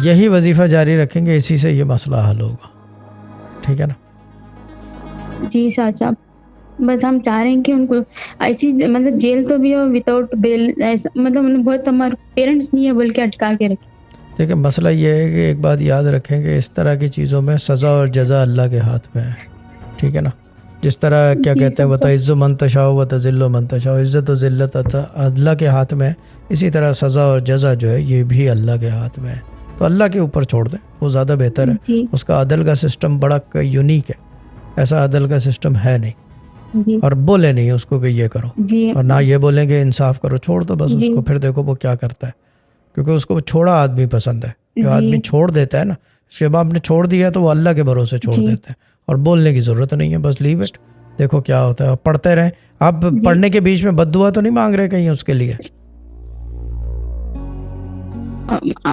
یہی وظیفہ جاری رکھیں گے، اسی سے یہ مسئلہ حل ہوگا، ٹھیک ہے نا؟ جی شاہ صاحب، بس ہم چاہ رہے ہیں کہ ان کو ایسی مطلب جیل تو بھی ہو وداؤٹ بیل، مطلب انہیں بہت ہمارے پیرنٹس نہیں ہے بلکہ اٹکا کے رکھے. دیکھیں مسئلہ یہ ہے کہ ایک بات یاد رکھیں کہ اس طرح کی چیزوں میں سزا اور جزا اللہ کے ہاتھ میں ہے، ٹھیک ہے نا؟ جس طرح کیا جی کہتے ہیں شاہ صاحب. وَتَعِزُّ مَن تَشَاءُ وَتَذِلُّ مَن تَشَاءُ، عزت و ذلت اللہ کے ہاتھ میں ہے، اسی طرح سزا اور جزا جو ہے یہ بھی اللہ کے ہاتھ میں ہے. تو اللہ کے اوپر چھوڑ دیں، وہ زیادہ بہتر ہے. جی اس کا عدل کا سسٹم بڑا یونیک ہے، ایسا عدل کا سسٹم ہے نہیں. جی اور بولے نہیں اس کو کہ یہ کرو، جی اور نہ یہ بولیں کہ انصاف کرو، چھوڑ دو بس اس جی کو، پھر دیکھو وہ کیا کرتا ہے. کیونکہ اس کو چھوڑا آدمی پسند ہے. جو جی آدمی چھوڑ دیتا ہے نا، جب آپ نے چھوڑ دیا تو وہ اللہ کے بھروسے چھوڑ جی دیتے ہیں، اور بولنے کی ضرورت نہیں ہے، بس لیو اٹ، دیکھو کیا ہوتا ہے. آپ پڑھتے رہیں. آپ جی پڑھنے کے بیچ میں بد دعا تو نہیں مانگ رہے کہیں اس کے لیے؟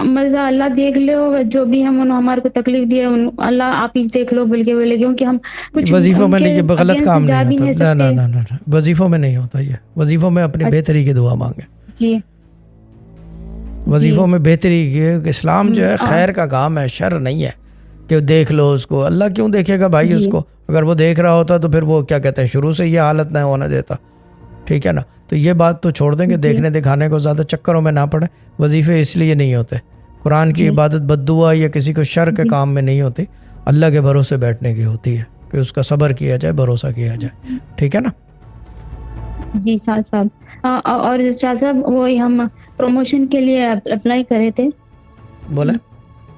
مرزا اللہ دیکھ لو، جو بھی ہم ہمارے کو تکلیف دیے اللہ آپ ہی دیکھ لو بول کے بولے، کیونکہ ہم کچھ وظیفوں ان میں کے یہ غلط اگینسٹ کام جا نہیں بھی ہوتا. نہیں نہ سکتے. نہ نہ نہ، وظیفوں میں نہیں ہوتا یہ. وظیفوں میں اپنی بہتری کی دعا مانگیں. جی وظیفوں میں بہتری کی، اسلام جو ہے جی خیر کا کام ہے، شر نہیں ہے کہ دیکھ لو اس کو. اللہ کیوں دیکھے گا بھائی اس جی کو؟ اگر وہ دیکھ رہا ہوتا تو پھر وہ کیا کہتے ہیں شروع سے یہ حالت نہ ہونے دیتا، ٹھیک ہے نا؟ تو یہ بات تو چھوڑ دیں کہ جی دیکھنے دکھانے کو زیادہ چکروں میں نہ پڑے. وظیفے اس لیے نہیں ہوتے. قرآن کی جی عبادت بد دعا یا کسی کو شر کے جی کام میں نہیں ہوتی، اللہ کے بھروسے بیٹھنے کی ہوتی ہے کہ اس کا صبر کیا جائے، بھروسہ کیا جائے، ٹھیک ہے نا؟ جی شاہ صاحب. اور شاہ صاحب وہی ہم پروموشن کے لیے اپلائی کرے تھے بولیں.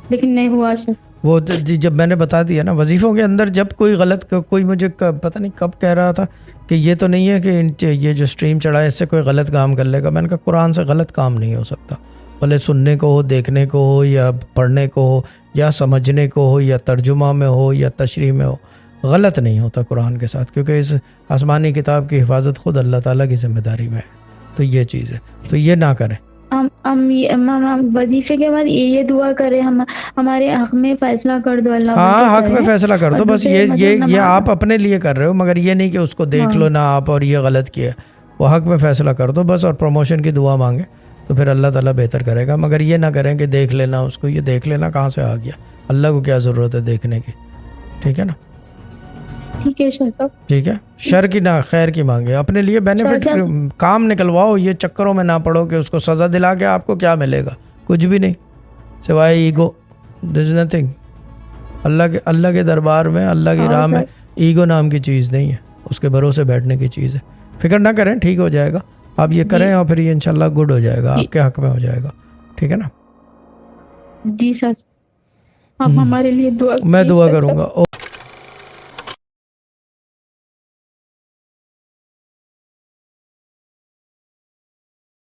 لیکن نہیں ہوا شاہ صاحب. وہ جب میں نے بتا دیا نا وظیفوں کے اندر، جب کوئی غلط، کوئی مجھے پتہ نہیں کب کہہ رہا تھا کہ یہ تو نہیں ہے کہ یہ جو سٹریم چڑھا ہے اس سے کوئی غلط کام کر لے گا. میں نے کہا قرآن سے غلط کام نہیں ہو سکتا، بھلے سننے کو ہو، دیکھنے کو ہو، یا پڑھنے کو ہو، یا سمجھنے کو ہو، یا ترجمہ میں ہو، یا تشریح میں ہو. غلط نہیں ہوتا قرآن کے ساتھ، کیونکہ اس آسمانی کتاب کی حفاظت خود اللہ تعالیٰ کی ذمہ داری میں ہے. تو یہ چیز ہے، تو یہ نہ کریں. ہم وظیفے کے بعد یہ دعا کریں ہمارے حق میں فیصلہ کر دو اللہ بول کے ہاں حق میں کریں. فیصلہ کر اور دو بس. دوسرے مطلب یہ آپ اپنے لیے کر رہے ہو، مگر یہ نہیں کہ اس کو دیکھ لو نہ آپ اور یہ غلط کیا. وہ حق میں فیصلہ کر دو بس، اور پروموشن کی دعا مانگے تو پھر اللہ تعالیٰ بہتر کرے گا. مگر یہ نہ کریں کہ دیکھ لینا اس کو. یہ دیکھ لینا کہاں سے آ گیا؟ اللہ کو کیا ضرورت ہے دیکھنے کی، ٹھیک ہے نا؟ ٹھیک ہے شاہ صاحب. ٹھیک ہے. شر کی نہ خیر کی مانگے، اپنے لیے بینیفٹ کام نکلواؤ. یہ چکروں میں نہ پڑو کہ اس کو سزا دلا کے آپ کو کیا ملے گا. کچھ بھی نہیں سوائے ایگو. There is nothing. اللہ کے دربار میں، اللہ کی راہ میں ایگو نام کی چیز نہیں ہے، اس کے بھروسے بیٹھنے کی چیز ہے. فکر نہ کریں، ٹھیک ہو جائے گا. آپ یہ کریں اور پھر یہ انشاءاللہ گڈ ہو جائے گا، آپ کے حق میں ہو جائے گا، ٹھیک ہے نا؟ جی سر، آپ ہمارے لیے دعا میں دعا کروں گا.